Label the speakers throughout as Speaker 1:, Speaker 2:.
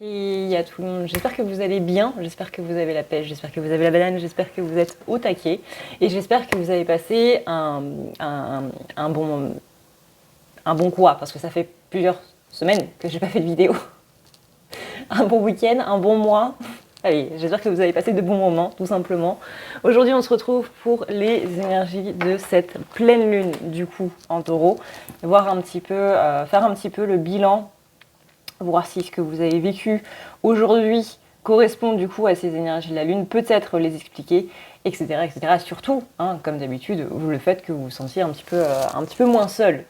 Speaker 1: Et à tout le monde, j'espère que vous allez bien, j'espère que vous avez la pêche, j'espère que vous avez la banane, j'espère que vous êtes au taquet et j'espère que vous avez passé un bon quoi, parce que ça fait plusieurs semaines que j'ai pas fait de vidéo. Un bon week-end, un bon mois. Allez, j'espère que vous avez passé de bons moments, tout simplement. Aujourd'hui, on se retrouve pour les énergies de cette pleine lune, du coup, en taureau. Voir un petit peu, faire un petit peu le bilan, voir si ce que vous avez vécu aujourd'hui correspond du coup à ces énergies de la lune, peut-être les expliquer, etc. etc. Surtout, comme d'habitude, vous le faites que vous vous sentiez un petit peu moins seul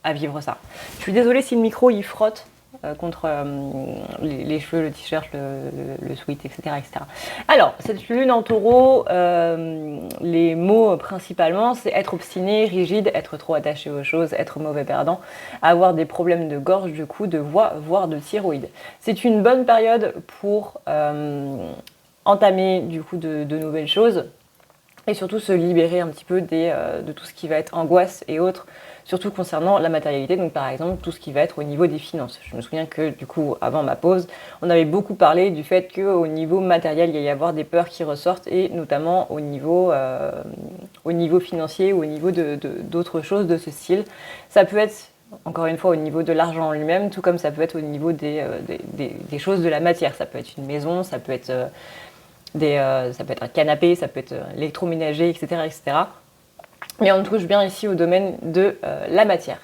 Speaker 1: à vivre ça. Je suis désolée si le micro il frotte contre les cheveux, le t-shirt, le sweat, etc., etc. Alors, cette lune en taureau, les mots principalement, c'est être obstiné, rigide, être trop attaché aux choses, être mauvais perdant, avoir des problèmes de gorge, de cou, de voix, voire de thyroïde. C'est une bonne période pour entamer du coup de nouvelles choses et surtout se libérer un petit peu de tout ce qui va être angoisse et autres, surtout concernant la matérialité, donc par exemple tout ce qui va être au niveau des finances. Je me souviens que du coup, avant ma pause, on avait beaucoup parlé du fait qu'au niveau matériel, il y a y avoir des peurs qui ressortent, et notamment au niveau financier ou au niveau d'autres choses de ce style. Ça peut être, encore une fois, au niveau de l'argent en lui-même, tout comme ça peut être au niveau des choses de la matière. Ça peut être une maison, ça peut être... ça peut être un canapé, ça peut être l'électroménager, etc., etc. Mais on touche bien ici au domaine de la matière.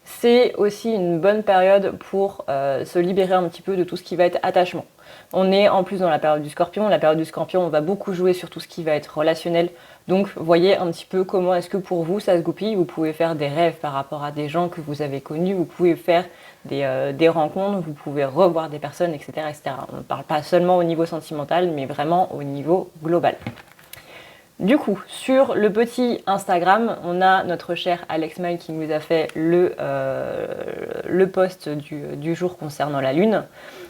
Speaker 1: C'est aussi une bonne période pour se libérer un petit peu de tout ce qui va être attachement. On est en plus dans la période du Scorpion. La période du Scorpion, on va beaucoup jouer sur tout ce qui va être relationnel. Donc, voyez un petit peu comment est-ce que pour vous, ça se goupille. Vous pouvez faire des rêves par rapport à des gens que vous avez connus. Vous pouvez faire des rencontres. Vous pouvez revoir des personnes, etc., etc. On ne parle pas seulement au niveau sentimental, mais vraiment au niveau global. Du coup, sur le petit Instagram, on a notre cher Alex Mail qui nous a fait le post du jour concernant la lune.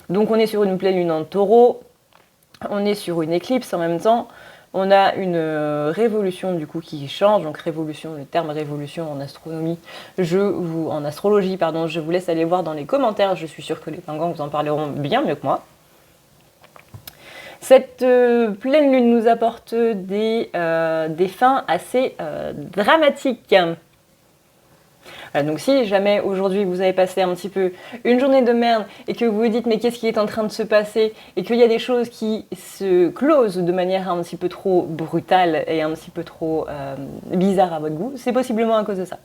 Speaker 1: Donc on est sur une pleine lune en taureau, on est sur une éclipse en même temps, on a une révolution du coup qui change, donc révolution, le terme révolution en astronomie, en astrologie, pardon, je vous laisse aller voir dans les commentaires, je suis sûre que les pingouins vous en parleront bien mieux que moi. Cette pleine lune nous apporte des fins assez dramatiques. Donc si jamais aujourd'hui vous avez passé un petit peu une journée de merde et que vous vous dites mais qu'est-ce qui est en train de se passer et qu'il y a des choses qui se closent de manière un petit peu trop brutale et un petit peu trop bizarre à votre goût, c'est possiblement à cause de ça.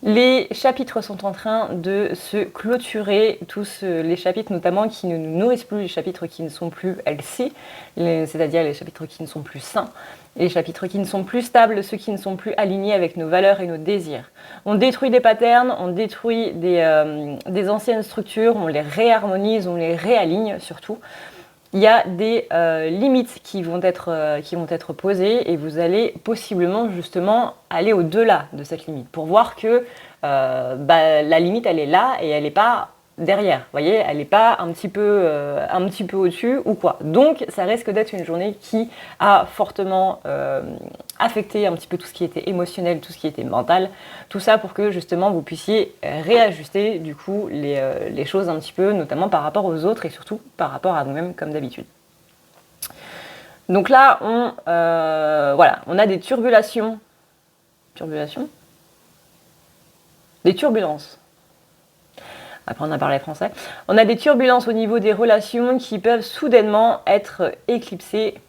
Speaker 1: Les chapitres sont en train de se clôturer, tous les chapitres notamment qui ne nous nourrissent plus, les chapitres qui ne sont plus healthy, c'est-à-dire les chapitres qui ne sont plus sains, les chapitres qui ne sont plus stables, ceux qui ne sont plus alignés avec nos valeurs et nos désirs. On détruit des patterns, on détruit des anciennes structures, on les réharmonise, on les réaligne surtout. Il y a des limites qui vont être posées et vous allez possiblement justement aller au-delà de cette limite pour voir que la limite elle est là et elle n'est pas derrière, vous voyez, elle n'est pas un petit peu au-dessus ou quoi. Donc ça risque d'être une journée qui a fortement affecté un petit peu tout ce qui était émotionnel, tout ce qui était mental, tout ça pour que justement vous puissiez réajuster du coup les choses un petit peu, notamment par rapport aux autres et surtout par rapport à vous-même comme d'habitude. Donc là, on a des turbulences. Après, on a parlé français. On a des turbulences au niveau des relations qui peuvent soudainement être éclipsées.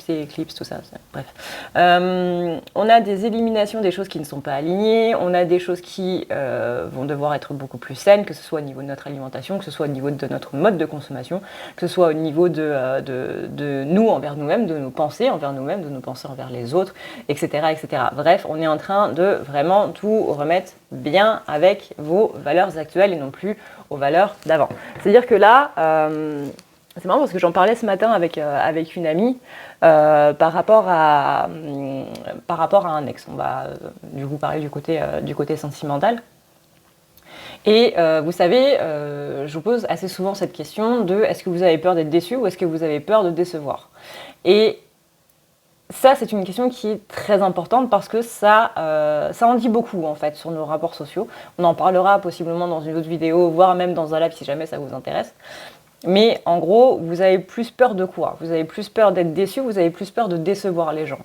Speaker 1: Éclipse, tout ça, bref. On a des éliminations des choses qui ne sont pas alignées, on a des choses qui vont devoir être beaucoup plus saines, que ce soit au niveau de notre alimentation, que ce soit au niveau de notre mode de consommation, que ce soit au niveau de nous envers nous-mêmes, de nos pensées envers nous-mêmes, de nos pensées envers les autres, etc., etc. Bref, on est en train de vraiment tout remettre bien avec vos valeurs actuelles et non plus aux valeurs d'avant. C'est-à-dire que là... c'est marrant parce que j'en parlais ce matin avec une amie par rapport à un ex. On va du coup parler du côté sentimental. Et vous savez, je vous pose assez souvent cette question de est-ce que vous avez peur d'être déçu ou est-ce que vous avez peur de décevoir? Et ça, c'est une question qui est très importante parce que ça en dit beaucoup en fait sur nos rapports sociaux. On en parlera possiblement dans une autre vidéo, voire même dans un live si jamais ça vous intéresse. Mais en gros, vous avez plus peur de quoi? Vous avez plus peur d'être déçu, vous avez plus peur de décevoir les gens.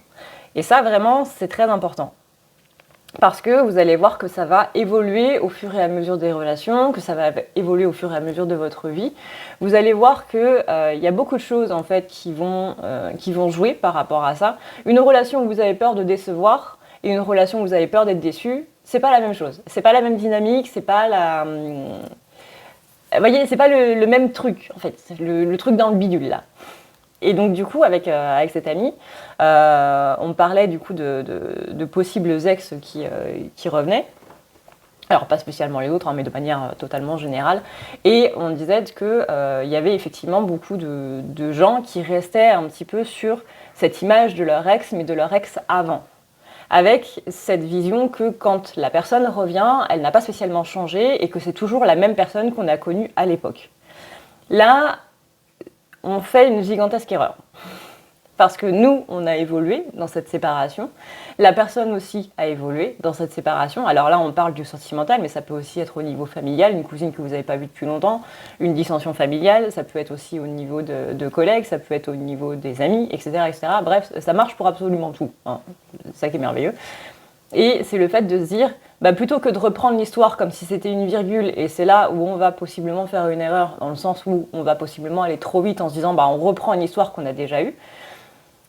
Speaker 1: Et ça, vraiment, c'est très important. Parce que vous allez voir que ça va évoluer au fur et à mesure des relations, que ça va évoluer au fur et à mesure de votre vie. Vous allez voir qu'il y a beaucoup de choses en fait qui vont jouer par rapport à ça. Une relation où vous avez peur de décevoir et une relation où vous avez peur d'être déçu, c'est pas la même chose. C'est pas la même dynamique, c'est pas la... Vous voyez, c'est pas le même truc en fait. C'est le truc dans le bidule là. Et donc du coup, avec cette amie, on parlait du coup de possibles ex qui revenaient. Alors pas spécialement les autres, hein, mais de manière totalement générale. Et on disait qu'il y avait effectivement beaucoup de gens qui restaient un petit peu sur cette image de leur ex, mais de leur ex avant. Avec cette vision que quand la personne revient, elle n'a pas spécialement changé et que c'est toujours la même personne qu'on a connue à l'époque. Là, on fait une gigantesque erreur. Parce que nous, on a évolué dans cette séparation. La personne aussi a évolué dans cette séparation. Alors là, on parle du sentimental, mais ça peut aussi être au niveau familial, une cousine que vous n'avez pas vue depuis longtemps, une dissension familiale, ça peut être aussi au niveau de collègues, ça peut être au niveau des amis, etc., etc. Bref, ça marche pour absolument tout. Hein. C'est ça qui est merveilleux. Et c'est le fait de se dire, plutôt que de reprendre l'histoire comme si c'était une virgule, et c'est là où on va possiblement faire une erreur, dans le sens où on va possiblement aller trop vite en se disant, on reprend une histoire qu'on a déjà eue,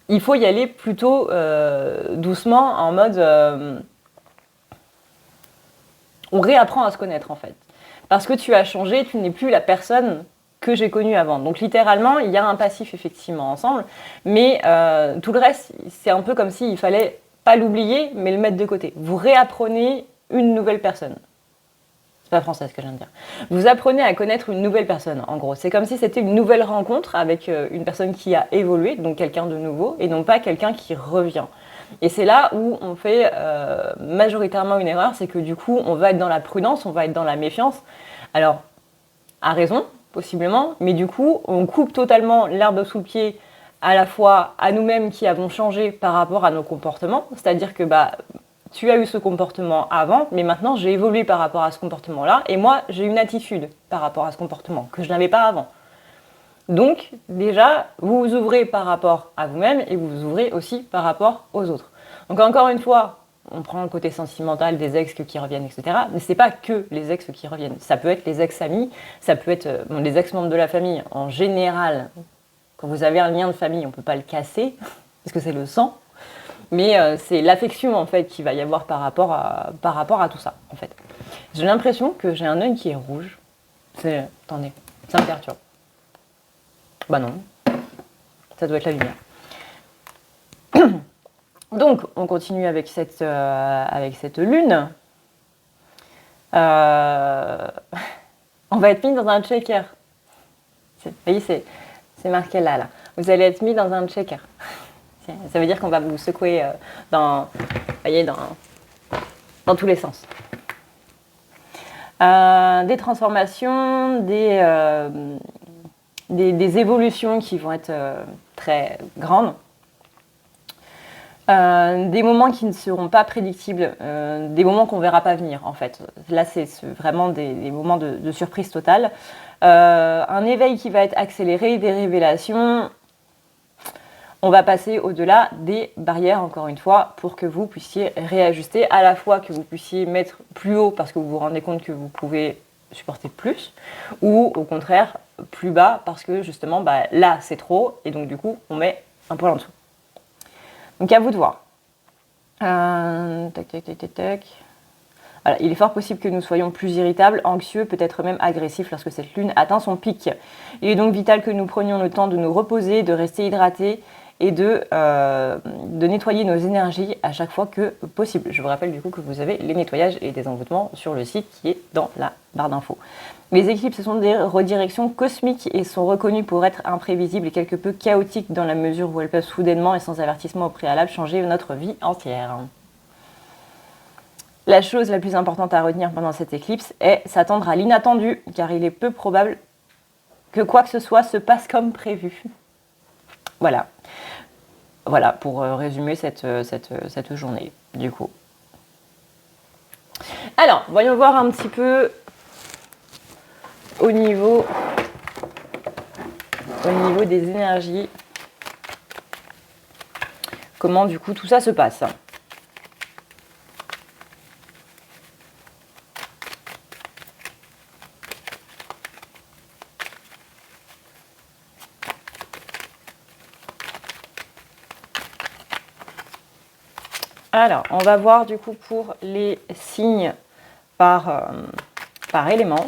Speaker 1: il faut y aller plutôt doucement, en mode, on réapprend à se connaître en fait. Parce que tu as changé, tu n'es plus la personne que j'ai connue avant. Donc littéralement, il y a un passif effectivement ensemble, mais tout le reste, c'est un peu comme s'il fallait pas l'oublier, mais le mettre de côté. Vous réapprenez une nouvelle personne. C'est pas français ce que je viens de dire. Vous apprenez à connaître une nouvelle personne, en gros. C'est comme si c'était une nouvelle rencontre avec une personne qui a évolué, donc quelqu'un de nouveau, et non pas quelqu'un qui revient. Et c'est là où on fait majoritairement une erreur, c'est que du coup, on va être dans la prudence, on va être dans la méfiance. Alors, à raison, possiblement, mais du coup, on coupe totalement l'herbe sous le pied à la fois à nous-mêmes qui avons changé par rapport à nos comportements, c'est-à-dire que tu as eu ce comportement avant, mais maintenant j'ai évolué par rapport à ce comportement-là, et moi j'ai une attitude par rapport à ce comportement que je n'avais pas avant. Donc déjà, vous vous ouvrez par rapport à vous-même et vous vous ouvrez aussi par rapport aux autres. Donc encore une fois, on prend le côté sentimental des ex qui reviennent, etc. Mais c'est pas que les ex qui reviennent. Ça peut être les ex-amis, ça peut être les ex-membres de la famille en général. Quand vous avez un lien de famille, on ne peut pas le casser, parce que c'est le sang. Mais c'est l'affection, en fait, qu'il va y avoir par rapport à tout ça, en fait. J'ai l'impression que j'ai un œil qui est rouge. Attendez, ça me perturbe. Bah non, ça doit être la lumière. Donc, on continue avec cette lune. On va être mis dans un checker. Vous voyez, c'est marqué là. Vous allez être mis dans un checker. Ça veut dire qu'on va vous secouer dans tous les sens. Des transformations, des évolutions qui vont être très grandes. Des moments qui ne seront pas prédictibles, des moments qu'on ne verra pas venir en fait. Là, c'est vraiment des moments de surprise totale. Un éveil qui va être accéléré, des révélations. On va passer au-delà des barrières, encore une fois, pour que vous puissiez réajuster, à la fois que vous puissiez mettre plus haut parce que vous vous rendez compte que vous pouvez supporter plus, ou au contraire plus bas parce que justement là c'est trop et donc du coup on met un poil en dessous. Donc à vous de voir. Tac. Voilà, il est fort possible que nous soyons plus irritables, anxieux, peut-être même agressifs lorsque cette lune atteint son pic. Il est donc vital que nous prenions le temps de nous reposer, de rester hydratés et de nettoyer nos énergies à chaque fois que possible. Je vous rappelle du coup que vous avez les nettoyages et des envoûtements sur le site qui est dans la barre d'infos. Les éclipses sont des redirections cosmiques et sont reconnues pour être imprévisibles et quelque peu chaotiques dans la mesure où elles peuvent soudainement et sans avertissement au préalable changer notre vie entière. La chose la plus importante à retenir pendant cette éclipse est s'attendre à l'inattendu, car il est peu probable que quoi que ce soit se passe comme prévu. Voilà pour résumer cette journée, du coup. Alors, voyons voir un petit peu au niveau au niveau des énergies. Comment du coup tout ça se passe. Alors, on va voir du coup pour les signes par élément.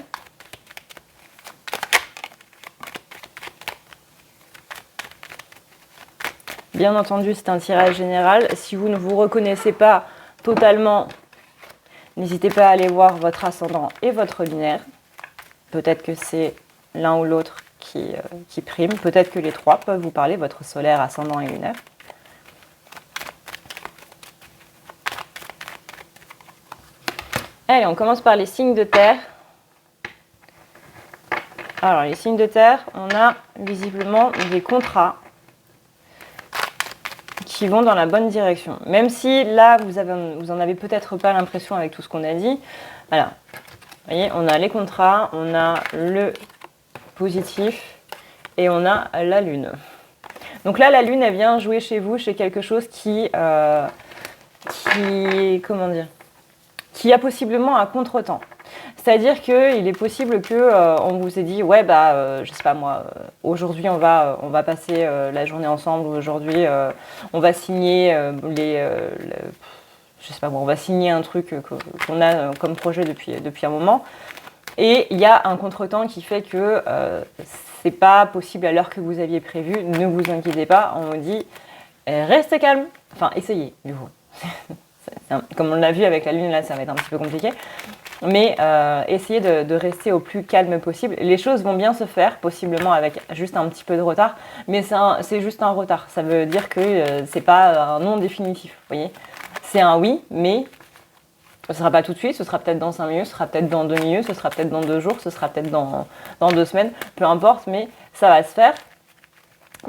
Speaker 1: Bien entendu, c'est un tirage général. Si vous ne vous reconnaissez pas totalement, n'hésitez pas à aller voir votre ascendant et votre lunaire. Peut-être que c'est l'un ou l'autre qui prime. Peut-être que les trois peuvent vous parler, votre solaire, ascendant et lunaire. Allez, on commence par les signes de terre. Alors, les signes de terre, on a visiblement des contrats qui vont dans la bonne direction. Même si là, vous en avez peut-être pas l'impression avec tout ce qu'on a dit. Alors, vous voyez, on a les contrats, on a le positif et on a la lune. Donc là, la lune, elle vient jouer chez vous, chez quelque chose qui comment dire, qui a possiblement un contretemps. C'est-à-dire qu'il est possible que on vous ait dit, ouais, je sais pas moi, aujourd'hui on va passer la journée ensemble, aujourd'hui on va signer je sais pas moi, on va signer un truc qu'on a comme projet depuis un moment. Et il y a un contretemps qui fait que c'est pas possible à l'heure que vous aviez prévu. Ne vous inquiétez pas, on vous dit restez calme. Enfin, essayez, du coup. Comme on l'a vu avec la lune, là, ça va être un petit peu compliqué. Mais essayez de rester au plus calme possible. Les choses vont bien se faire, possiblement avec juste un petit peu de retard. Mais c'est juste un retard. Ça veut dire que c'est pas un non définitif, vous voyez. C'est un oui, mais ce ne sera pas tout de suite, ce sera peut-être dans 5 minutes, ce sera peut-être dans 2 minutes, ce sera peut-être dans 2 jours, ce sera peut-être dans 2 semaines, peu importe, mais ça va se faire.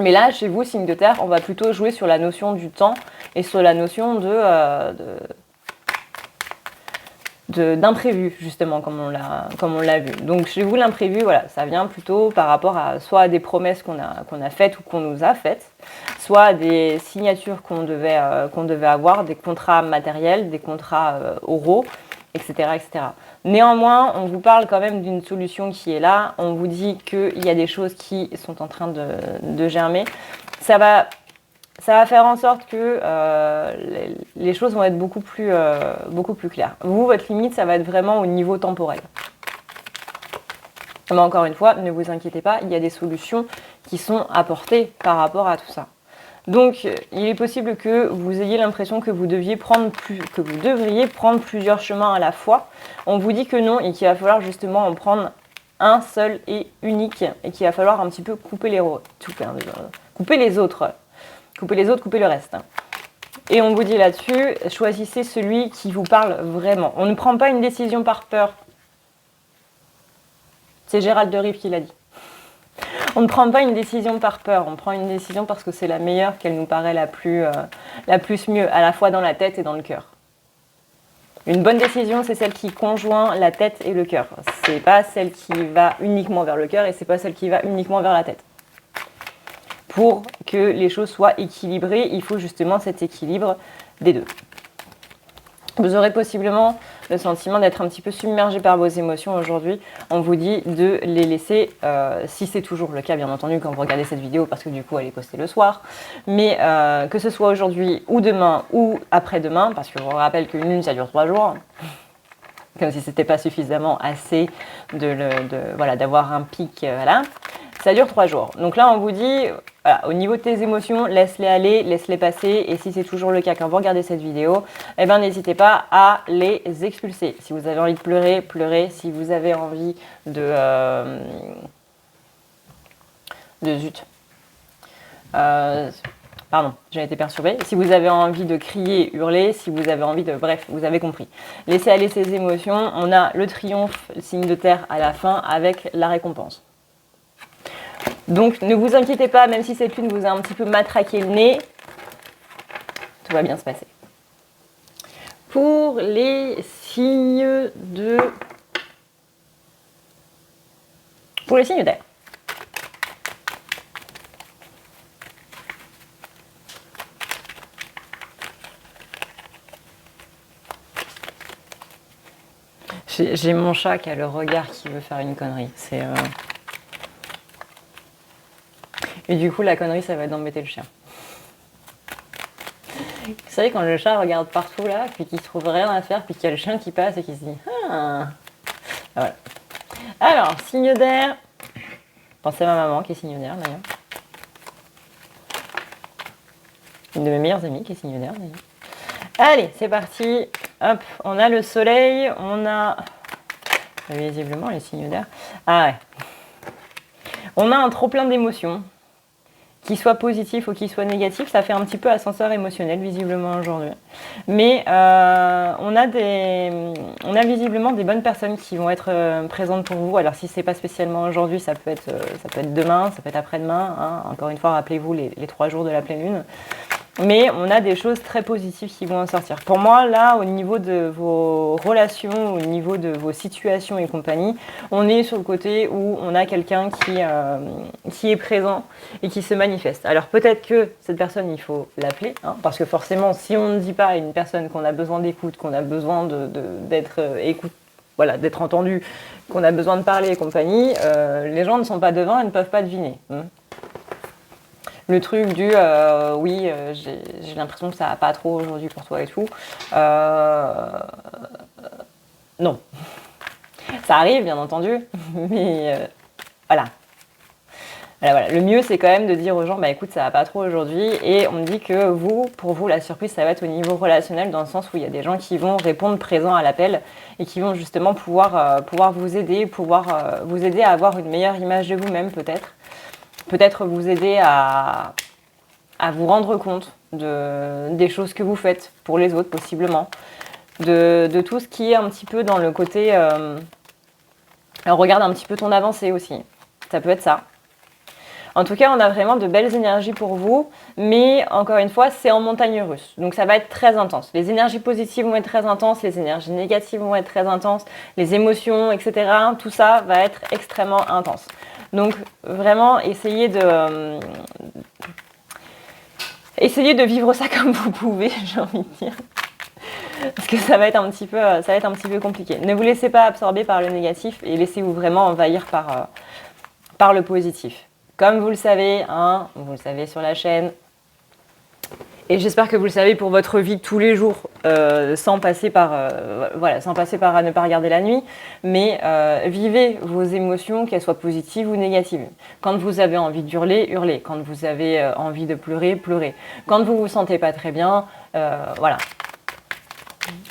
Speaker 1: Mais là, chez vous, signe de terre, on va plutôt jouer sur la notion du temps et sur la notion d'imprévu, justement, comme on l'a vu. Donc chez vous, l'imprévu, voilà, ça vient plutôt par rapport à soit à des promesses qu'on a faites ou qu'on nous a faites, soit à des signatures qu'on devait avoir, des contrats matériels, des contrats oraux, etc., etc. Néanmoins, on vous parle quand même d'une solution qui est là. On vous dit qu'il y a des choses qui sont en train de germer. Ça va faire en sorte que les choses vont être beaucoup plus claires. Vous, votre limite, ça va être vraiment au niveau temporel. Mais encore une fois, ne vous inquiétez pas, il y a des solutions qui sont apportées par rapport à tout ça. Donc, il est possible que vous ayez l'impression que vous devriez prendre plusieurs chemins à la fois. On vous dit que non et qu'il va falloir justement en prendre un seul et unique et qu'il va falloir un petit peu couper les autres. Couper le reste. Et on vous dit là-dessus, choisissez celui qui vous parle vraiment. On ne prend pas une décision par peur. C'est Gérald de Rive qui l'a dit. On ne prend pas une décision par peur, on prend une décision parce que c'est la meilleure, qu'elle nous paraît la plus mieux, à la fois dans la tête et dans le cœur. Une bonne décision, c'est celle qui conjoint la tête et le cœur. C'est pas celle qui va uniquement vers le cœur et c'est pas celle qui va uniquement vers la tête. Pour que les choses soient équilibrées, il faut justement cet équilibre des deux. Vous aurez possiblement le sentiment d'être un petit peu submergé par vos émotions aujourd'hui. On vous dit de les laisser, si c'est toujours le cas bien entendu quand vous regardez cette vidéo, parce que du coup elle est postée le soir, mais que ce soit aujourd'hui ou demain ou après-demain, parce que je vous rappelle qu'une lune ça dure 3 jours, comme si c'était pas suffisamment assez d'avoir un pic, voilà. Ça dure 3 jours. Donc là, on vous dit, voilà, au niveau de tes émotions, laisse-les aller, laisse-les passer. Et si c'est toujours le cas quand vous regardez cette vidéo, eh ben, n'hésitez pas à les expulser. Si vous avez envie de pleurer, pleurez. Si vous avez envie pardon, j'ai été perturbée. Si vous avez envie de crier, hurler, si vous avez envie de... Bref, vous avez compris. Laissez aller ces émotions. On a le triomphe, le signe de terre à la fin avec la récompense. Donc, ne vous inquiétez pas, même si cette lune vous a un petit peu matraqué le nez, tout va bien se passer. Pour les signes de... Pour les signes d'air. J'ai mon chat qui a le regard qui veut faire une connerie. Et du coup, la connerie, ça va être d'embêter le chien. Vous savez, quand le chat regarde partout là, puis qu'il trouve rien à faire, puis qu'il y a le chien qui passe et qui se dit ah. Voilà. Alors, signe d'air. Pensez à ma maman qui est signe d'air d'ailleurs. Une de mes meilleures amies qui est signe d'air d'ailleurs. Allez, c'est parti. Hop, on a le soleil, on a visiblement les signes d'air. Ah ouais. On a un trop plein d'émotions. Qu'il soit positif ou qu'il soit négatif, ça fait un petit peu ascenseur émotionnel visiblement aujourd'hui. Mais on a visiblement des bonnes personnes qui vont être présentes pour vous. Alors si c'est pas spécialement aujourd'hui, ça peut être demain, ça peut être après-demain. Hein. Encore une fois, rappelez-vous les 3 jours de la pleine lune. Mais on a des choses très positives qui vont en sortir. Pour moi, là, au niveau de vos relations, au niveau de vos situations et compagnie, on est sur le côté où on a quelqu'un qui est présent et qui se manifeste. Alors peut-être que cette personne, il faut l'appeler, hein, parce que forcément, si on ne dit pas à une personne qu'on a besoin d'écoute, qu'on a besoin d'être d'être entendu, qu'on a besoin de parler et compagnie, les gens ne sont pas devins et ne peuvent pas deviner. Hein. Le truc du oui, j'ai l'impression que ça va pas trop aujourd'hui pour toi et tout. Non. Ça arrive, bien entendu, mais voilà. Voilà. Le mieux, c'est quand même de dire aux gens, bah écoute, ça va pas trop aujourd'hui. Et on me dit que pour vous, la surprise, ça va être au niveau relationnel, dans le sens où il y a des gens qui vont répondre présent à l'appel et qui vont justement pouvoir vous aider, vous aider à avoir une meilleure image de vous-même, peut-être. Peut-être vous aider à vous rendre compte des choses que vous faites pour les autres, possiblement. De tout ce qui est un petit peu dans le côté... regarde un petit peu ton avancée aussi. Ça peut être ça. En tout cas, on a vraiment de belles énergies pour vous, mais encore une fois, c'est en montagne russe. Donc ça va être très intense. Les énergies positives vont être très intenses, les énergies négatives vont être très intenses, les émotions, etc. Tout ça va être extrêmement intense. Donc vraiment, essayez de vivre ça comme vous pouvez, j'ai envie de dire. Parce que ça va être un petit peu compliqué. Ne vous laissez pas absorber par le négatif et laissez-vous vraiment envahir par le positif. Comme vous le savez, hein, vous le savez sur la chaîne, et j'espère que vous le savez pour votre vie de tous les jours, sans passer par à ne pas regarder la nuit, mais vivez vos émotions, qu'elles soient positives ou négatives. Quand vous avez envie d'hurler, hurlez. Quand vous avez envie de pleurer, pleurez. Quand vous vous sentez pas très bien, voilà.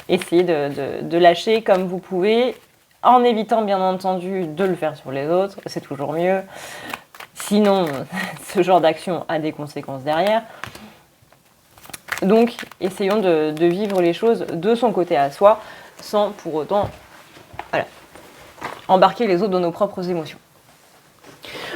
Speaker 1: Essayez de lâcher comme vous pouvez, en évitant bien entendu de le faire sur les autres, c'est toujours mieux. Sinon, ce genre d'action a des conséquences derrière. Donc, essayons de vivre les choses de son côté à soi, sans pour autant embarquer les autres dans nos propres émotions.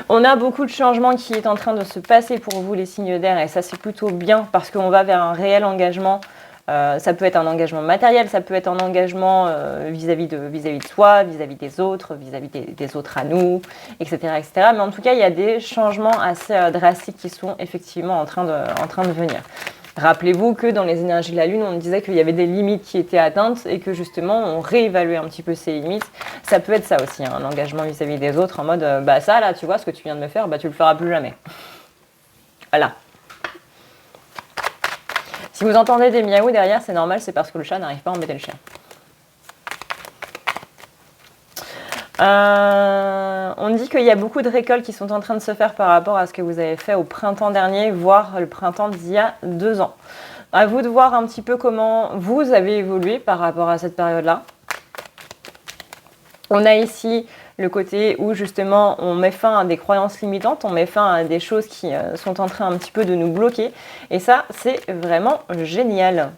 Speaker 1: On a beaucoup de changements qui est en train de se passer pour vous, les signes d'air, et ça c'est plutôt bien parce qu'on va vers un réel engagement. Ça peut être un engagement matériel, ça peut être un engagement vis-à-vis de soi, vis-à-vis des autres, vis-à-vis des autres à nous, etc., etc. Mais en tout cas, il y a des changements assez drastiques qui sont effectivement en train de venir. Rappelez-vous que dans les énergies de la Lune, on disait qu'il y avait des limites qui étaient atteintes et que justement, on réévaluait un petit peu ces limites. Ça peut être ça aussi, hein, un engagement vis-à-vis des autres en mode bah ça là, tu vois, ce que tu viens de me faire, bah tu le feras plus jamais. Voilà. Si vous entendez des miaou derrière, c'est normal, c'est parce que le chat n'arrive pas à embêter le chien. On dit qu'il y a beaucoup de récoltes qui sont en train de se faire par rapport à ce que vous avez fait au printemps dernier, voire le printemps d'il y a 2 ans. À vous de voir un petit peu comment vous avez évolué par rapport à cette période-là. On a ici le côté où justement on met fin à des croyances limitantes, on met fin à des choses qui sont en train un petit peu de nous bloquer. Et ça, c'est vraiment génial.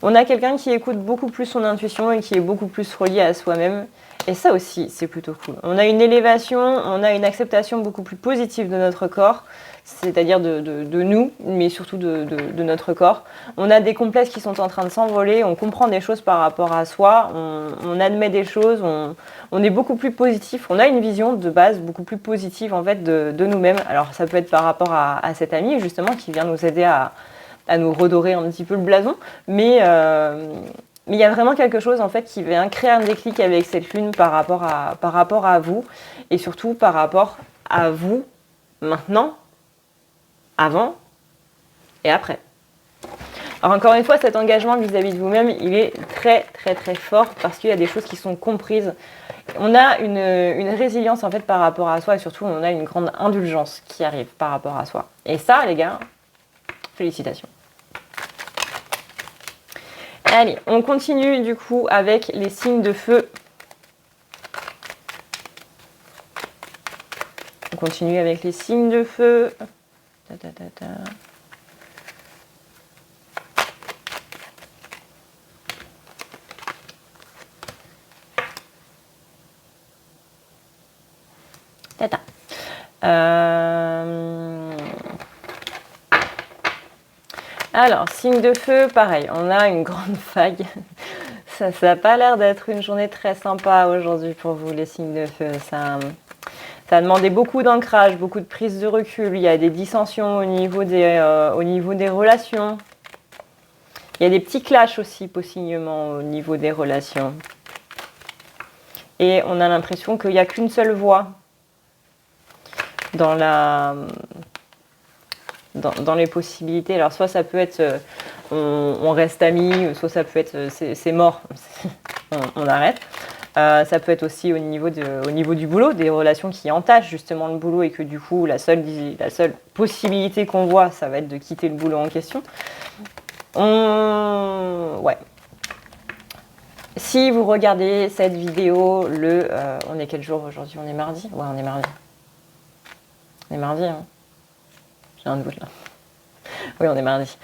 Speaker 1: On a quelqu'un qui écoute beaucoup plus son intuition et qui est beaucoup plus relié à soi-même. Et ça aussi, c'est plutôt cool. On a une élévation, on a une acceptation beaucoup plus positive de notre corps, c'est-à-dire de nous, mais surtout de notre corps. On a des complexes qui sont en train de s'envoler, on comprend des choses par rapport à soi, on admet des choses, on est beaucoup plus positif, on a une vision de base beaucoup plus positive en fait de nous-mêmes. Alors ça peut être par rapport à cet ami justement qui vient nous aider à nous redorer un petit peu le blason, mais Mais il y a vraiment quelque chose en fait qui vient créer un déclic avec cette lune par rapport à vous et surtout par rapport à vous maintenant, avant et après. Alors encore une fois, cet engagement vis-à-vis de vous-même, il est très très très fort parce qu'il y a des choses qui sont comprises. On a une résilience en fait par rapport à soi et surtout on a une grande indulgence qui arrive par rapport à soi. Et ça les gars, félicitations. Allez, on continue du coup avec les signes de feu. On continue avec les signes de feu. Ta, ta, ta, ta. Tata. Alors, signe de feu, pareil, on a une grande vague. Ça n'a pas l'air d'être une journée très sympa aujourd'hui pour vous, les signes de feu. Ça a demandé beaucoup d'ancrage, beaucoup de prise de recul. Il y a des dissensions au niveau des relations. Il y a des petits clashs aussi, possiblement, au niveau des relations. Et on a l'impression qu'il n'y a qu'une seule voie dans les possibilités. Alors soit ça peut être on reste amis, soit ça peut être c'est mort, on arrête. Ça peut être aussi au niveau du boulot, des relations qui entachent justement le boulot et que du coup la seule possibilité qu'on voit, ça va être de quitter le boulot en question. Ouais. Si vous regardez cette vidéo, on est quel jour aujourd'hui? On est mardi? Ouais, on est mardi. On est mardi, hein. J'ai un doute là. Oui, on est mardi.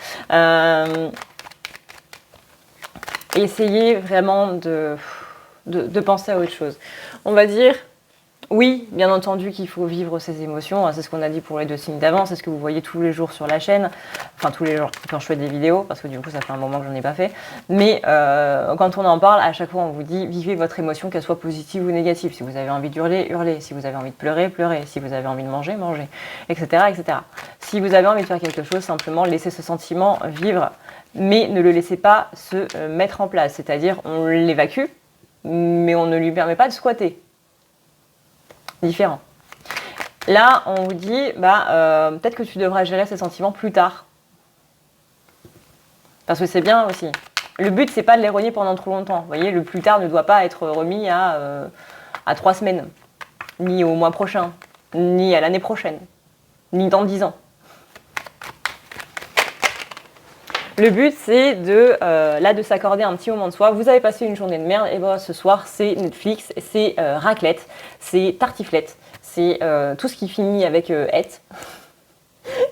Speaker 1: Essayez vraiment de penser à autre chose. On va dire, oui, bien entendu qu'il faut vivre ses émotions. C'est ce qu'on a dit pour les 2 signes d'avant. C'est ce que vous voyez tous les jours sur la chaîne. Enfin, tous les jours quand je fais des vidéos, parce que du coup, ça fait un moment que j'en ai pas fait. Mais quand on en parle, à chaque fois, on vous dit, vivez votre émotion, qu'elle soit positive ou négative. Si vous avez envie d'hurler, hurlez. Si vous avez envie de pleurer, pleurez. Si vous avez envie de manger, mangez. Etc., etc. Si vous avez envie de faire quelque chose, simplement laissez ce sentiment vivre. Mais ne le laissez pas se mettre en place. C'est-à-dire, on l'évacue, mais on ne lui permet pas de squatter. Différent. Là, on vous dit, peut-être que tu devras gérer ces sentiments plus tard. Parce que c'est bien aussi. Le but, c'est pas de les renier pendant trop longtemps. Vous voyez, le plus tard ne doit pas être remis à 3 semaines, ni au mois prochain, ni à l'année prochaine, ni dans 10 ans. Le but, c'est de s'accorder un petit moment de soi. Vous avez passé une journée de merde, et ce soir, c'est Netflix, c'est raclette, c'est tartiflette, c'est tout ce qui finit avec et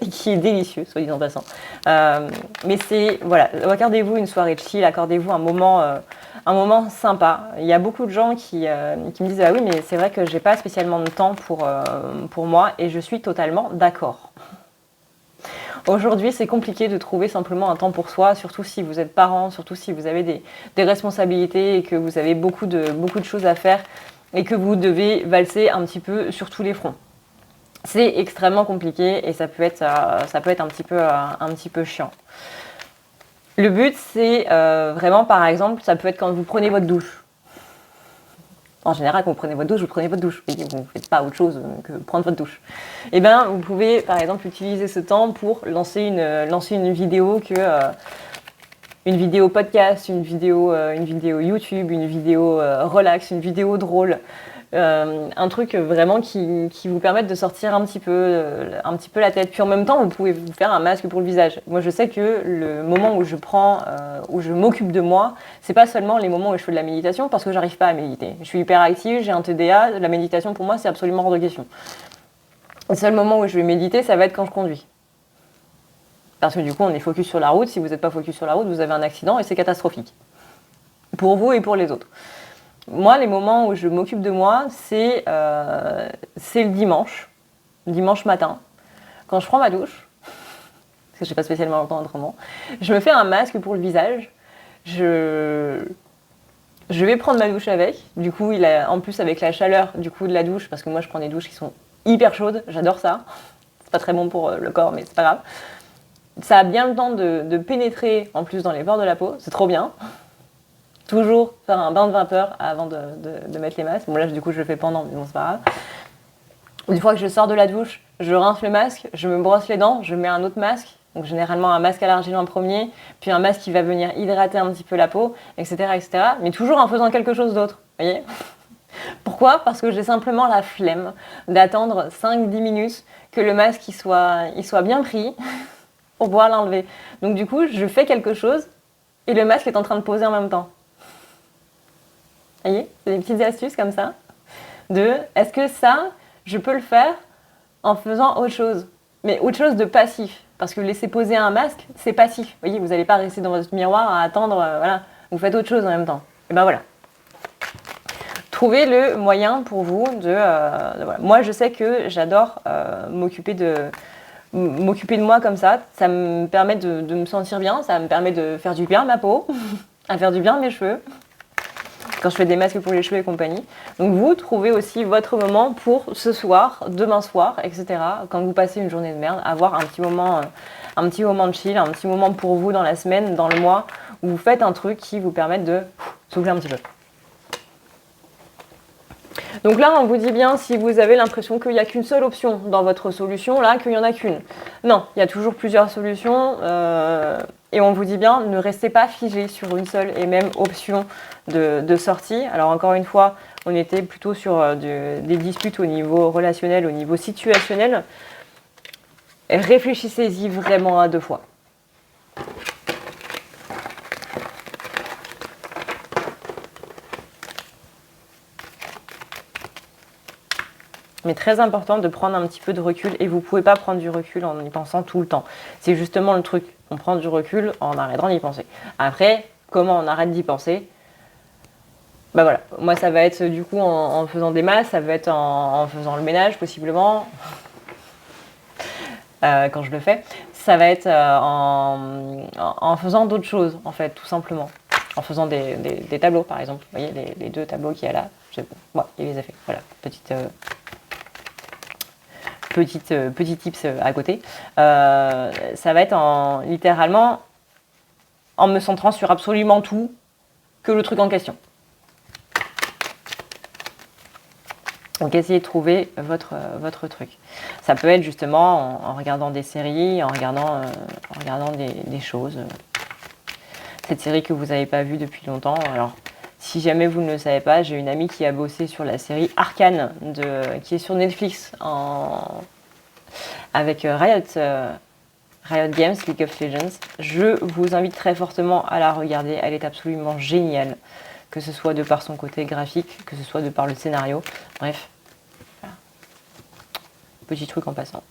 Speaker 1: qui est délicieux, soit dit en passant. Mais c'est, voilà, accordez-vous une soirée chill, accordez-vous un moment sympa. Il y a beaucoup de gens qui me disent « Ah oui, mais c'est vrai que j'ai pas spécialement de temps pour moi » et je suis totalement d'accord. Aujourd'hui, c'est compliqué de trouver simplement un temps pour soi, surtout si vous êtes parent, surtout si vous avez des responsabilités et que vous avez beaucoup de choses à faire et que vous devez valser un petit peu sur tous les fronts. C'est extrêmement compliqué et ça peut être un petit peu chiant. Le but, c'est vraiment, par exemple, ça peut être quand vous prenez votre douche. En général, quand vous prenez votre douche, vous prenez votre douche. Vous ne faites pas autre chose que prendre votre douche. Eh bien, vous pouvez, par exemple, utiliser ce temps pour lancer une vidéo une vidéo podcast, une vidéo YouTube, une vidéo relax, une vidéo drôle. Un truc vraiment qui vous permette de sortir un petit peu la tête. Puis en même temps, vous pouvez vous faire un masque pour le visage. Moi, je sais que le moment où je m'occupe de moi, c'est pas seulement les moments où je fais de la méditation, parce que j'arrive pas à méditer. Je suis hyperactive, j'ai un TDA, la méditation pour moi, c'est absolument hors de question. Le seul moment où je vais méditer, ça va être quand je conduis. Parce que du coup, on est focus sur la route. Si vous n'êtes pas focus sur la route, vous avez un accident et c'est catastrophique. Pour vous et pour les autres. Moi, les moments où je m'occupe de moi, c'est le dimanche matin, quand je prends ma douche, parce que je n'ai pas spécialement le temps autrement, je me fais un masque pour le visage, je vais prendre ma douche avec, du coup, en plus avec la chaleur du coup de la douche, parce que moi je prends des douches qui sont hyper chaudes, j'adore ça, c'est pas très bon pour le corps, mais c'est pas grave. Ça a bien le temps de pénétrer en plus dans les pores de la peau, c'est trop bien. toujours faire un bain de vapeur avant de mettre les masques. Bon là du coup je le fais pendant, mais bon c'est pas grave. Une fois que je sors de la douche, je rince le masque, je me brosse les dents, je mets un autre masque. Donc généralement un masque à l'argile en premier, puis un masque qui va venir hydrater un petit peu la peau, etc. etc. Mais toujours en faisant quelque chose d'autre, vous voyez. Pourquoi? Parce que j'ai simplement la flemme d'attendre 5-10 minutes que le masque il soit bien pris pour pouvoir l'enlever. Donc du coup, je fais quelque chose et le masque est en train de poser en même temps. Vous voyez? C'est des petites astuces comme ça. Est-ce que ça, je peux le faire en faisant autre chose? Mais autre chose de passif. Parce que laisser poser un masque, c'est passif. Vous voyez, vous n'allez pas rester dans votre miroir à attendre, voilà. Vous faites autre chose en même temps. Et ben voilà. Trouvez le moyen pour vous voilà. Moi, je sais que j'adore m'occuper de moi comme ça. Ça me permet de me sentir bien, ça me permet de faire du bien à ma peau, à faire du bien à mes cheveux, quand je fais des masques pour les cheveux et compagnie. Donc vous, trouvez aussi votre moment pour ce soir, demain soir, etc. Quand vous passez une journée de merde, avoir un petit moment de chill, un petit moment pour vous dans la semaine, dans le mois, où vous faites un truc qui vous permette de souffler un petit peu. Donc là, on vous dit bien, si vous avez l'impression qu'il n'y a qu'une seule option dans votre solution, là, qu'il n'y en a qu'une. Non, il y a toujours plusieurs solutions. Et on vous dit bien, ne restez pas figé sur une seule et même option de sortie. Alors encore une fois, on était plutôt sur des disputes au niveau relationnel, au niveau situationnel. Réfléchissez-y vraiment à 2 fois. Mais très important de prendre un petit peu de recul et vous ne pouvez pas prendre du recul en y pensant tout le temps. C'est justement le truc. On prend du recul en arrêtant d'y penser. Après, comment on arrête d'y penser? Bah voilà, moi ça va être du coup en faisant des masses, ça va être en faisant le ménage possiblement, quand je le fais. Ça va être en faisant d'autres choses en fait, tout simplement. En faisant des tableaux par exemple. Vous voyez les 2 tableaux qu'il y a là, bon, il les a fait. Voilà, petit tips à côté. Ça va être littéralement en me centrant sur absolument tout que le truc en question. Donc essayez de trouver votre truc. Ça peut être justement en regardant des séries, en regardant des choses. Cette série que vous n'avez pas vue depuis longtemps. Alors, si jamais vous ne le savez pas, j'ai une amie qui a bossé sur la série Arcane, qui est sur Netflix avec Riot Games, League of Legends. Je vous invite très fortement à la regarder. Elle est absolument géniale, que ce soit de par son côté graphique, que ce soit de par le scénario. Bref, voilà. Petit truc en passant.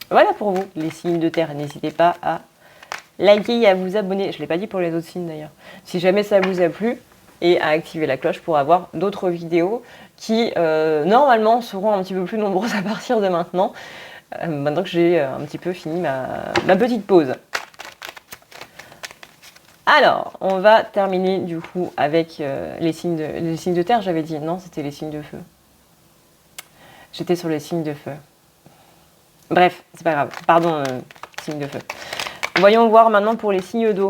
Speaker 1: Voilà pour vous, les signes de terre. N'hésitez pas à liker et à vous abonner. Je ne l'ai pas dit pour les autres signes d'ailleurs. Si jamais ça vous a plu, et à activer la cloche pour avoir d'autres vidéos qui normalement seront un petit peu plus nombreuses à partir de maintenant. Maintenant que j'ai un petit peu fini ma petite pause. Alors, on va terminer du coup avec les signes de terre, j'avais dit. Non, c'était les signes de feu. J'étais sur les signes de feu. Bref, c'est pas grave. Pardon, signes de feu. Voyons voir maintenant pour les signes d'eau.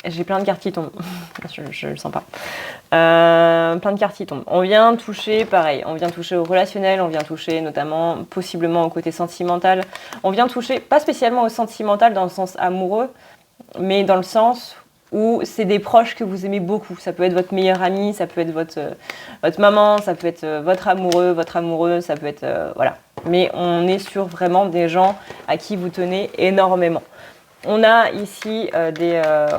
Speaker 1: J'ai plein de cartes qui tombent. je le sens pas. Plein de cartes qui tombent. On vient toucher, pareil, on vient toucher au relationnel, on vient toucher notamment, possiblement au côté sentimental. On vient toucher, pas spécialement au sentimental dans le sens amoureux, mais dans le sens où c'est des proches que vous aimez beaucoup. Ça peut être votre meilleur ami, ça peut être votre maman, ça peut être votre amoureux, votre amoureuse, ça peut être... voilà. Mais on est sur vraiment des gens à qui vous tenez énormément. On a ici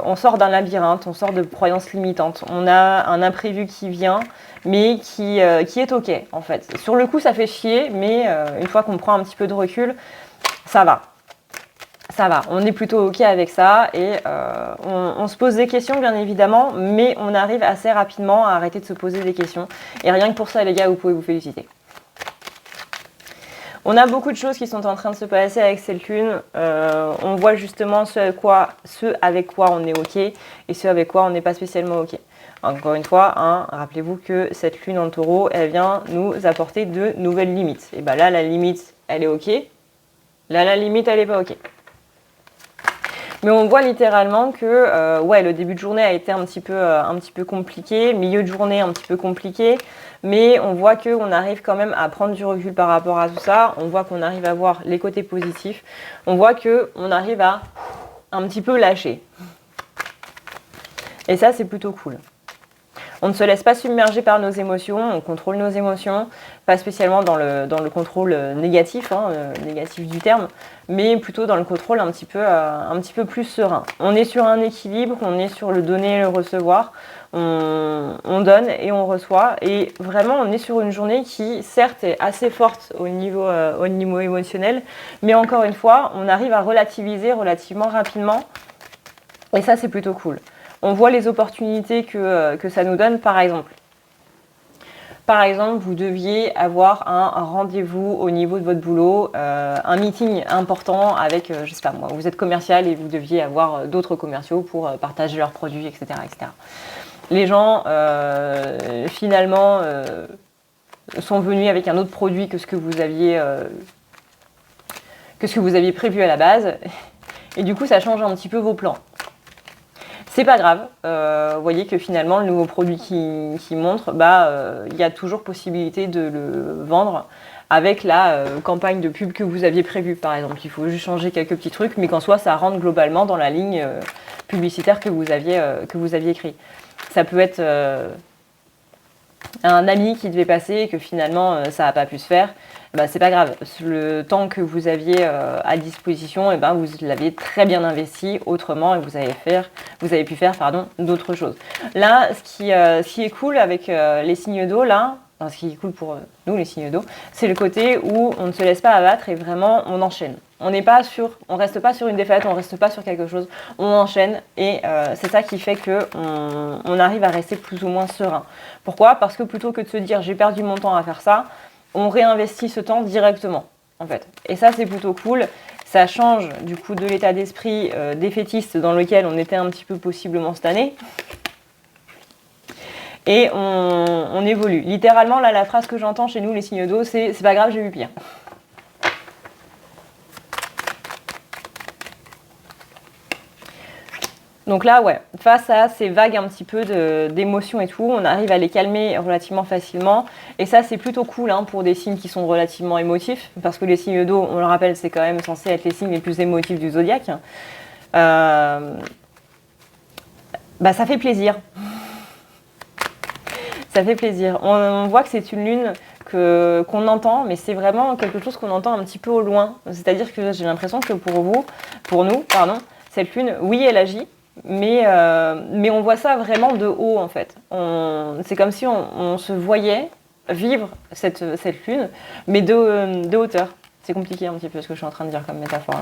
Speaker 1: on sort d'un labyrinthe, on sort de croyances limitantes. On a un imprévu qui vient, mais qui est ok en fait. Sur le coup, ça fait chier, mais une fois qu'on prend un petit peu de recul, ça va. Ça va, on est plutôt ok avec ça et on se pose des questions bien évidemment, mais on arrive assez rapidement à arrêter de se poser des questions. Et rien que pour ça, les gars, vous pouvez vous féliciter. On a beaucoup de choses qui sont en train de se passer avec cette lune. On voit justement ce avec quoi on est ok et ce avec quoi on n'est pas spécialement ok. Encore une fois, hein, rappelez-vous que cette lune en taureau, elle vient nous apporter de nouvelles limites. Et bien là, la limite, elle est ok. Là, la limite, elle n'est pas ok. Mais on voit littéralement que ouais, le début de journée a été un petit peu compliqué, milieu de journée un petit peu compliqué, mais on voit qu'on arrive quand même à prendre du recul par rapport à tout ça, on voit qu'on arrive à voir les côtés positifs, on voit qu'on arrive à un petit peu lâcher. Et ça, c'est plutôt cool. On ne se laisse pas submerger par nos émotions, on contrôle nos émotions, pas spécialement dans le contrôle négatif, négatif du terme, mais plutôt dans le contrôle un petit peu plus serein. On est sur un équilibre, on est sur le donner et le recevoir, on donne et on reçoit, et vraiment on est sur une journée qui certes est assez forte au niveau émotionnel, mais encore une fois, on arrive à relativiser relativement rapidement, et ça c'est plutôt cool. On voit les opportunités que ça nous donne, par exemple. Par exemple, vous deviez avoir un rendez-vous au niveau de votre boulot, un meeting important avec, je sais pas moi, vous êtes commercial et vous deviez avoir d'autres commerciaux pour partager leurs produits, etc. etc. Les gens, finalement, sont venus avec un autre produit que ce que vous aviez prévu à la base. Et du coup, ça change un petit peu vos plans. C'est pas grave, vous voyez que finalement le nouveau produit qui montre, il y a toujours possibilité de le vendre avec la campagne de pub que vous aviez prévue par exemple. Il faut juste changer quelques petits trucs, mais qu'en soi ça rentre globalement dans la ligne publicitaire que vous aviez écrit. Ça peut être un ami qui devait passer et que finalement ça n'a pas pu se faire. C'est pas grave, le temps que vous aviez à disposition, vous l'aviez très bien investi autrement et vous avez pu faire d'autres choses. Là, ce qui est cool avec les signes d'eau, ce qui est cool pour nous les signes d'eau, c'est le côté où on ne se laisse pas abattre et vraiment on enchaîne. On reste pas sur une défaite, on reste pas sur quelque chose, on enchaîne et c'est ça qui fait qu'on arrive à rester plus ou moins serein. Pourquoi ? Parce que plutôt que de se dire j'ai perdu mon temps à faire ça, on réinvestit ce temps directement, en fait. Et ça, c'est plutôt cool. Ça change, du coup, de l'état d'esprit défaitiste dans lequel on était un petit peu possiblement cette année. Et on évolue. Littéralement, là, la phrase que j'entends chez nous, les signes d'eau, c'est pas grave, j'ai eu pire. Donc là, ouais, face à ces vagues un petit peu d'émotions et tout, on arrive à les calmer relativement facilement. Et ça, c'est plutôt cool pour des signes qui sont relativement émotifs, parce que les signes d'eau, on le rappelle, c'est quand même censé être les signes les plus émotifs du zodiaque. Ça fait plaisir. Ça fait plaisir. On voit que c'est une lune qu'on entend, mais c'est vraiment quelque chose qu'on entend un petit peu au loin. C'est-à-dire que j'ai l'impression que pour nous, cette lune, oui, elle agit, mais on voit ça vraiment de haut en fait. C'est comme si on se voyait vivre cette lune, mais de hauteur. C'est compliqué un petit peu ce que je suis en train de dire comme métaphore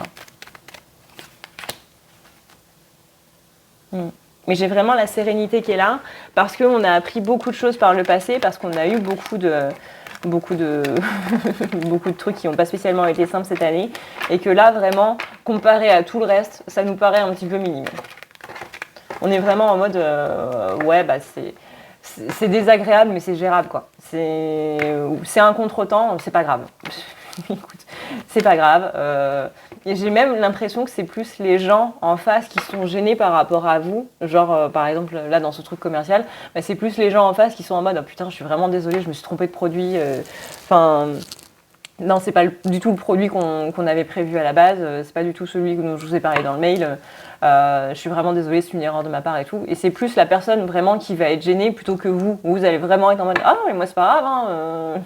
Speaker 1: là. Mais j'ai vraiment la sérénité qui est là, parce qu'on a appris beaucoup de choses par le passé, parce qu'on a eu beaucoup de trucs qui n'ont pas spécialement été simples cette année, et que là, vraiment, comparé à tout le reste, ça nous paraît un petit peu minime. On est vraiment en mode, c'est désagréable, mais c'est gérable, quoi. C'est un contretemps, c'est pas grave. Écoute, c'est pas grave. Et j'ai même l'impression que c'est plus les gens en face qui sont gênés par rapport à vous. Genre, par exemple, là, dans ce truc commercial, c'est plus les gens en face qui sont en mode « Oh putain, je suis vraiment désolée, je me suis trompée de produit. » Non, c'est pas du tout le produit qu'on avait prévu à la base. C'est pas du tout celui dont je vous ai parlé dans le mail. Je suis vraiment désolée, c'est une erreur de ma part et tout. Et c'est plus la personne vraiment qui va être gênée plutôt que vous. Vous allez vraiment être en mode « Ah non, mais moi c'est pas grave,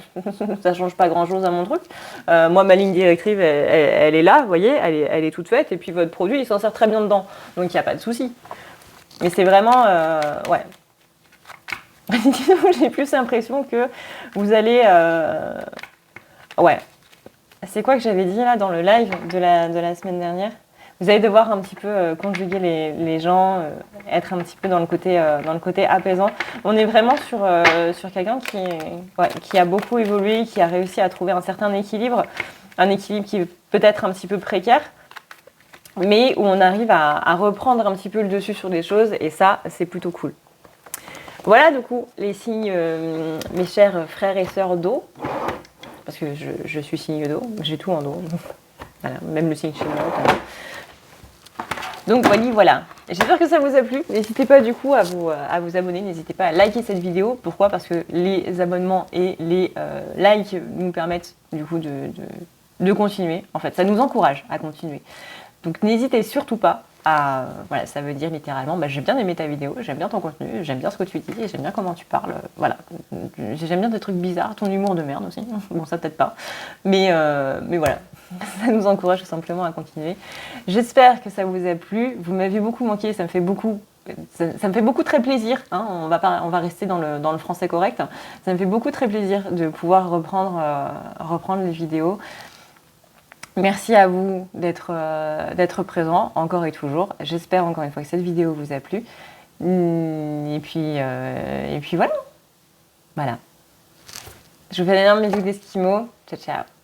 Speaker 1: ça change pas grand chose à mon truc. Moi, ma ligne directive, elle est là, vous voyez, elle est toute faite. Et puis votre produit, il s'en sert très bien dedans. Donc il n'y a pas de souci. » Mais c'est vraiment... ouais. J'ai plus l'impression que vous allez... Ouais. C'est quoi que j'avais dit là dans le live de la semaine dernière ? Vous allez devoir un petit peu conjuguer les gens, être un petit peu dans le côté apaisant. On est vraiment sur quelqu'un qui a beaucoup évolué, qui a réussi à trouver un certain équilibre, un équilibre qui est peut-être un petit peu précaire, mais où on arrive à reprendre un petit peu le dessus sur des choses, et ça, c'est plutôt cool. Voilà du coup les signes, mes chers frères et sœurs d'eau. Parce que je suis signe d'eau, j'ai tout en eau. Voilà, même le signe chinois. Donc voilà. J'espère que ça vous a plu. N'hésitez pas du coup à vous abonner. N'hésitez pas à liker cette vidéo. Pourquoi? Parce que les abonnements et les likes nous permettent du coup de continuer. En fait, ça nous encourage à continuer. Donc n'hésitez surtout pas à... Voilà, ça veut dire littéralement, j'ai bien aimé ta vidéo, j'aime bien ton contenu, j'aime bien ce que tu dis, et j'aime bien comment tu parles. Voilà, j'aime bien tes trucs bizarres, ton humour de merde aussi. Bon, ça peut-être pas. Mais voilà, ça nous encourage tout simplement à continuer. J'espère que ça vous a plu. Vous m'avez beaucoup manqué, ça me fait beaucoup... Ça me fait beaucoup très plaisir, hein, on va rester dans le français correct. Ça me fait beaucoup très plaisir de pouvoir reprendre les vidéos. Merci à vous d'être présents encore et toujours. J'espère encore une fois que cette vidéo vous a plu. Et puis voilà. Voilà. Je vous fais un énorme bisou d'Esquimau. Ciao, ciao.